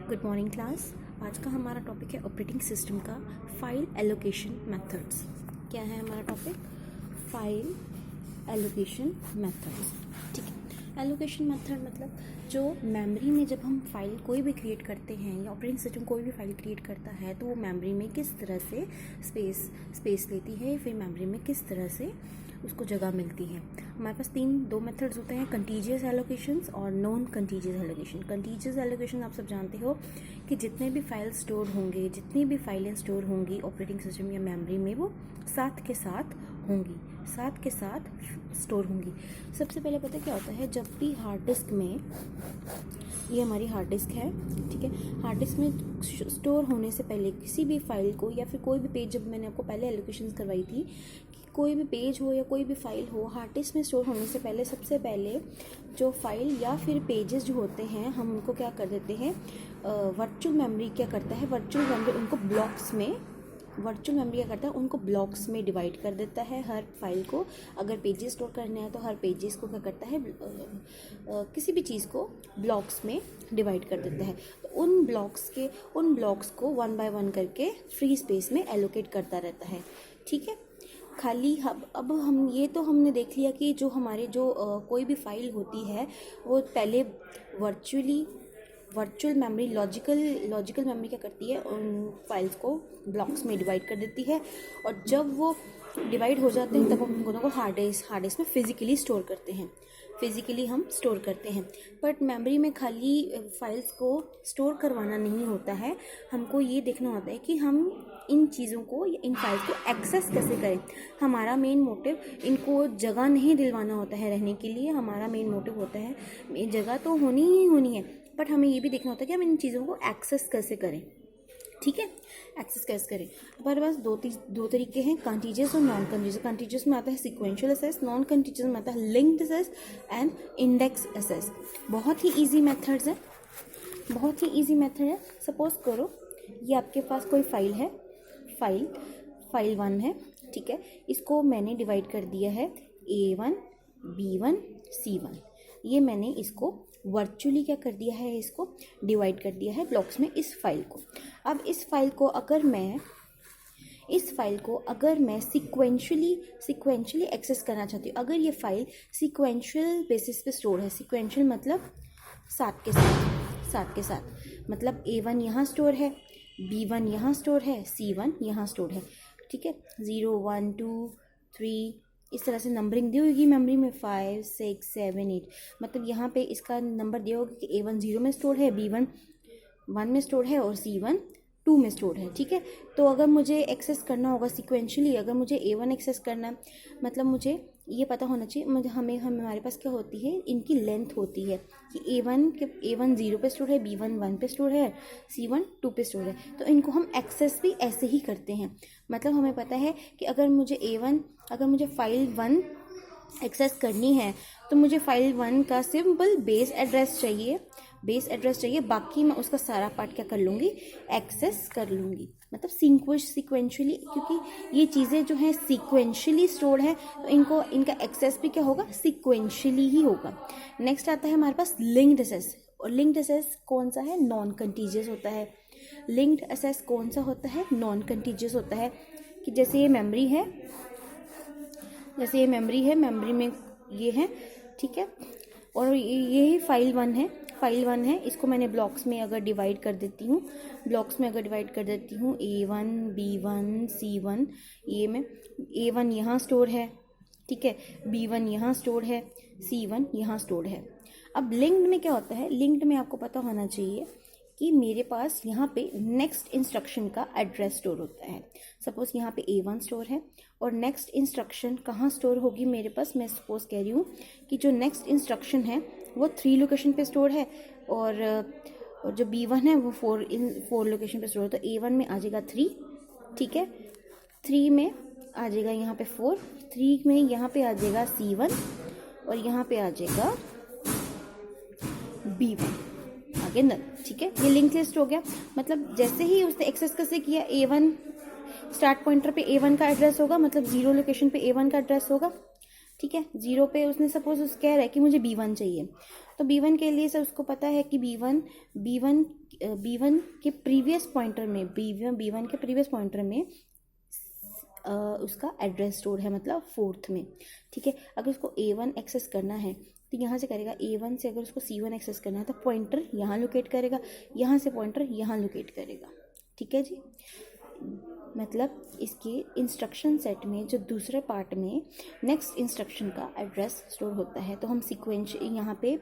Good morning class. आज का हमारा टॉपिक है ऑपरेटिंग सिस्टम का फाइल एलोकेशन मेथड्स। क्या है हमारा टॉपिक? File allocation methods. ठीक है, एलोकेशन मेथड मतलब जो मेमोरी में जब हम फाइल कोई भी क्रिएट करते हैं या ऑपरेटिंग सिस्टम कोई भी फाइल क्रिएट करता है तो वो मेमोरी में किस तरह से स्पेस लेती है, फिर मेमोरी में किस तरह से उसको जगह मिलती है। हमारे पास दो मेथड्स होते हैं, कंटीजियस एलोकेशंस और non contiguous allocation. Contiguous allocation आप सब जानते हो कि जितने भी फाइल स्टोर होंगे, जितनी भी फाइलें स्टोर होंगी ऑपरेटिंग सिस्टम या मेमोरी में, वो साथ के साथ स्टोर होंगी। सबसे पहले पता क्या होता है, जब भी हार्ड डिस्क में, ये हमारी हार्ड डिस्क है, ठीक है, हार्ड डिस्क में स्टोर होने से पहले किसी भी फाइल को या फिर कोई भी पेज, जब मैंने आपको पहले एलोकेशन करवाई थी कि कोई भी पेज हो या कोई भी फाइल हो, हार्ड डिस्क में स्टोर होने से पहले सबसे पहले जो फाइल या फिर पेजेस जो होते हैं हम उनको क्या कर देते हैं, वर्चुअल मेमोरी क्या करता है, वर्चुअल मेमोरी उनको ब्लॉक्स में डिवाइड कर देता है। हर फाइल को अगर पेजेस स्टोर करने हैं तो हर पेजेस को क्या करता है, किसी भी चीज़ को ब्लॉक्स में डिवाइड कर देता है। तो उन ब्लॉक्स को वन बाय वन करके फ्री स्पेस में एलोकेट करता रहता है। ठीक है, खाली अब हम ये तो हमने देख लिया कि जो हमारे कोई भी फाइल होती है वो पहले वर्चुअल मेमोरी, लॉजिकल मेमोरी क्या करती है, उन फाइल्स को ब्लॉक्स में डिवाइड कर देती है, और जब वो डिवाइड हो जाते हैं तब हम उनको हार्ड डिस्क में फिजिकली हम स्टोर करते हैं। बट मेमोरी में खाली फाइल्स को स्टोर करवाना नहीं होता है, हमको ये देखना होता है कि हम इन चीज़ों को या इन फाइल्स को एक्सेस कैसे करें। हमारा मेन मोटिव इनको जगह नहीं दिलवाना होता है रहने के लिए, हमारा मेन मोटिव होता है जगह तो होनी ही होनी है, बट हमें ये भी देखना होता है कि हम इन चीज़ों को एक्सेस कैसे करें। ठीक है, एक्सेस कैसे करें। हमारे पास दो तरीके हैं, कंटीजियस और नॉन कंटीजियस। कंटीजियस में आता है सीक्वेंशियल एसेस, नॉन कंटीजियस में आता है linked access and index access. बहुत ही इजी मेथड है। सपोज करो ये आपके पास कोई फाइल है, फाइल 1 है, ठीक है, इसको मैंने डिवाइड कर दिया है A1, B1, C1। ये मैंने इसको वर्चुअली क्या कर दिया है, इसको डिवाइड कर दिया है ब्लॉक्स में, इस फाइल को। अब इस फाइल को अगर मैं सीक्वेंशियली एक्सेस करना चाहती हूँ, अगर ये फाइल सीक्वेंशियल बेसिस पे स्टोर है, सीक्वेंशियल मतलब साथ के साथ, मतलब A1 यहाँ स्टोर है, B1 यहाँ स्टोर है, C1 यहाँ स्टोर है। ठीक है, 0 1 2 3 इस तरह से नंबरिंग दी होगी मेमोरी में, 5 6 7 8, मतलब यहाँ पे इसका नंबर दिया होगा कि A1 0 में स्टोर है, B1 1 में स्टोर है और C1 2 में स्टोर है। ठीक है, तो अगर मुझे एक्सेस करना होगा सीक्वेंशियली, अगर मुझे A1 एक्सेस करना है, मतलब मुझे ये पता होना चाहिए, हमारे पास क्या होती है, इनकी लेंथ होती है कि A1 0 पे स्टोर है, B1 1 पे स्टोर है, C1 2 पे स्टोर है। तो इनको हम एक्सेस भी ऐसे ही करते हैं। मतलब हमें पता है कि अगर मुझे फाइल 1 एक्सेस करनी है तो मुझे फाइल 1 का सिंपल बेस एड्रेस चाहिए, बाकी मैं उसका सारा पार्ट क्या कर लूँगी, एक्सेस कर लूँगी। मतलब सीक्वेंशियली, क्योंकि ये चीज़ें जो हैं सीक्वेंशियली स्टोर्ड है तो इनका एक्सेस भी क्या होगा, सीक्वेंशियली ही होगा। नेक्स्ट आता है हमारे पास लिंक्ड एसेस, और लिंक्ड एसेस कौन सा है, नॉन कंटीजियस होता है। लिंक्ड एसेस कौन सा होता है, नॉन कंटीजियस होता है। कि जैसे ये मेमोरी है, मेमोरी में ये है, ठीक है, और ये फाइल 1 है, इसको मैंने ब्लॉक्स में अगर डिवाइड कर देती हूँ, A1 B1 C1, ये में A1 यहाँ स्टोर है, ठीक है, B1 यहाँ स्टोर है, C1 यहाँ स्टोर है। अब लिंक्ड में क्या होता है, लिंक्ड में आपको पता होना चाहिए कि मेरे पास यहाँ पे नेक्स्ट इंस्ट्रक्शन का एड्रेस स्टोर होता है। सपोज यहाँ पे A1 स्टोर है और नेक्स्ट इंस्ट्रक्शन कहाँ स्टोर होगी मेरे पास, मैं सपोज कह रही हूँ कि जो नेक्स्ट इंस्ट्रक्शन है वो 3 लोकेशन पे स्टोर है, और जो B1 है वो 4 लोकेशन पे स्टोर है। तो A1 में आ जाएगा 3, ठीक है, 3 में आ जाएगा यहाँ पे 4, 3 में यहाँ पे आ जाएगा C1, और यहाँ पे आ जाएगा B1, आगे नल। ठीक है, ये लिंक लिस्ट हो गया। मतलब जैसे ही उसने एक्सेस कैसे किया, A1 स्टार्ट पॉइंटर पे A1 का एड्रेस होगा, मतलब 0 लोकेशन पे A1 का एड्रेस होगा, ठीक है। 0 पे उसने सपोज उस कह रहा है कि मुझे B1 चाहिए, तो B1 के लिए से उसको पता है कि B1 के प्रीवियस पॉइंटर में B1 के प्रीवियस पॉइंटर में उसका एड्रेस स्टोर है, मतलब 4th में, ठीक है। अगर उसको A1 एक्सेस करना है तो यहाँ से करेगा, A1 से अगर उसको C1 एक्सेस करना है तो पॉइंटर यहाँ लोकेट करेगा, यहाँ से पॉइंटर यहाँ लोकेट करेगा, ठीक है जी। मतलब इसके इंस्ट्रक्शन सेट में जो दूसरे पार्ट में नेक्स्ट इंस्ट्रक्शन का एड्रेस स्टोर होता है, तो हम सीक्वेंस यहाँ पे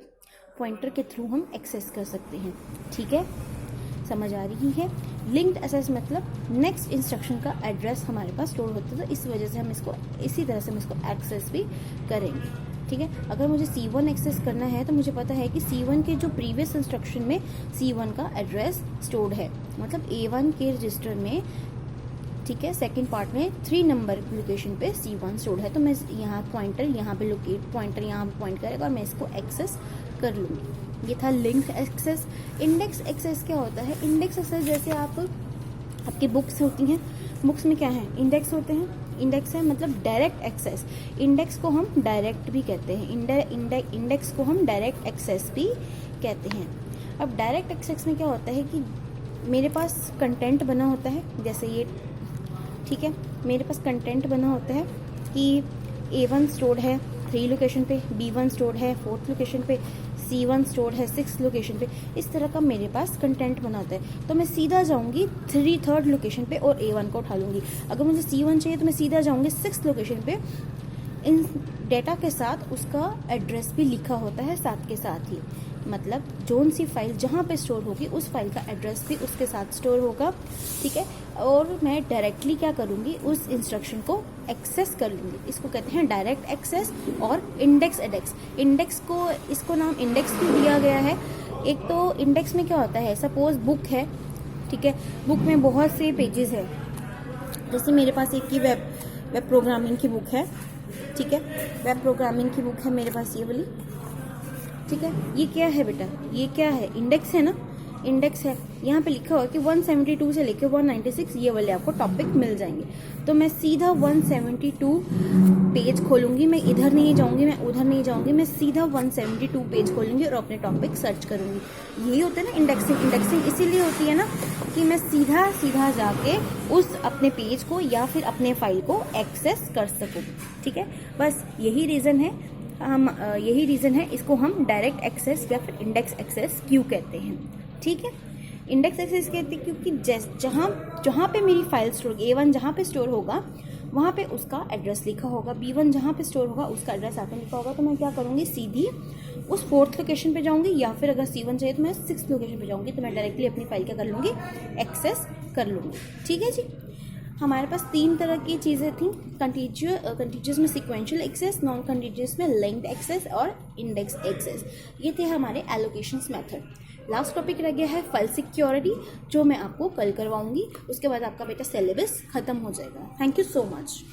पॉइंटर के थ्रू हम एक्सेस कर सकते हैं, ठीक है। समझ आ रही है। लिंक्ड एक्सेस मतलब नेक्स्ट इंस्ट्रक्शन का एड्रेस हमारे पास स्टोर होता है, तो इस वजह से हम इसको इसी तरह से हम इसको एक्सेस भी करेंगे, ठीक है। अगर मुझे C1 एक्सेस करना है तो मुझे पता है कि C1 के जो प्रीवियस इंस्ट्रक्शन में C1 का एड्रेस स्टोर्ड है, मतलब A1 के रजिस्टर में, ठीक है, सेकंड पार्ट में 3 नंबर लोकेशन पे C1 स्टोर्ड है, तो मैं यहाँ पॉइंटर यहाँ पे पॉइंट करेगा और मैं इसको एक्सेस कर लूँगी। ये था लिंक्ड एक्सेस। इंडेक्स एक्सेस क्या होता है? इंडेक्स एक्सेस जैसे आपकी बुक्स होती हैं, बुक्स में क्या है, इंडेक्स होते हैं। इंडेक्स है मतलब डायरेक्ट एक्सेस। इंडेक्स को हम डायरेक्ट भी कहते हैं, इंडेक्स को हम डायरेक्ट एक्सेस भी कहते हैं। अब डायरेक्ट एक्सेस में क्या होता है कि मेरे पास कंटेंट बना होता है, जैसे ये, ठीक है, मेरे पास कंटेंट बना होता है कि A1 स्टोर्ड है 3 लोकेशन पे, B1 स्टोर्ड है 4th लोकेशन पे, C1 स्टोर्ड है 6th लोकेशन पे। इस तरह का मेरे पास कंटेंट बना होता है, तो मैं सीधा जाऊंगी 3rd लोकेशन पे और A1 को उठा लूंगी। अगर मुझे C1 चाहिए तो मैं सीधा जाऊंगी 6th लोकेशन पे। इन डेटा के साथ उसका एड्रेस भी लिखा होता है साथ के साथ ही, मतलब जोन सी फाइल जहाँ पे स्टोर होगी उस फाइल का एड्रेस भी उसके साथ स्टोर होगा, ठीक है। और मैं डायरेक्टली क्या करूँगी, उस इंस्ट्रक्शन को एक्सेस कर लूँगी। इसको कहते हैं डायरेक्ट एक्सेस और इंडेक्स एडेक्स। इंडेक्स को, इसको नाम इंडेक्स क्यों दिया गया है? एक तो इंडेक्स में क्या होता है, सपोज बुक है, ठीक है, बुक में बहुत से पेजेस है, जैसे मेरे पास एक की वेब प्रोग्रामिंग की बुक है, ठीक है, वेब प्रोग्रामिंग की बुक है मेरे पास ये वाली, ठीक है। ये क्या है बेटा, ये क्या है, इंडेक्स है ना, इंडेक्स है। यहाँ पे लिखा हुआ है कि 172 से लेकर 196 ये वाले आपको टॉपिक मिल जाएंगे। तो मैं सीधा 172 पेज खोलूंगी, मैं इधर नहीं जाऊंगी, मैं उधर नहीं जाऊंगी, मैं सीधा 172 पेज खोलूंगी और अपने टॉपिक सर्च करूंगी। यही होता है ना इंडेक्सिंग। इंडेक्सिंग इसीलिए होती है ना कि मैं सीधा जाके उस अपने पेज को या फिर अपने फाइल को एक्सेस कर सकूँ, ठीक है। बस यही रीज़न है इसको हम डायरेक्ट एक्सेस या फिर इंडेक्स एक्सेस क्यों कहते हैं, ठीक है। इंडेक्स एक्सेस कहते हैं क्योंकि जहाँ पे मेरी फाइल स्टोर, A1 जहाँ पे स्टोर होगा वहाँ पे उसका एड्रेस लिखा होगा, B1 जहाँ पे स्टोर होगा उसका एड्रेस आपने लिखा होगा। तो मैं क्या करूँगी, सीधी उस 4th लोकेशन पे जाऊँगी, या फिर अगर C1 चाहिए तो मैं 6th लोकेशन पे जाऊँगी। तो मैं डायरेक्टली अपनी फाइल क्या कर लूँगी, एक्सेस कर लूँगी, ठीक है जी। हमारे पास 3 तरह की चीज़ें थी, कंटीजियस में सीक्वेंशियल एक्सेस, नॉन कंटीजियस में लिंक्ड एक्सेस और इंडेक्स एक्सेस। ये थे हमारे एलोकेशंस मेथड। लास्ट टॉपिक रह गया है फाइल सिक्योरिटी, जो मैं आपको कल करवाऊंगी। उसके बाद आपका बेटा सिलेबस खत्म हो जाएगा। Thank you so much.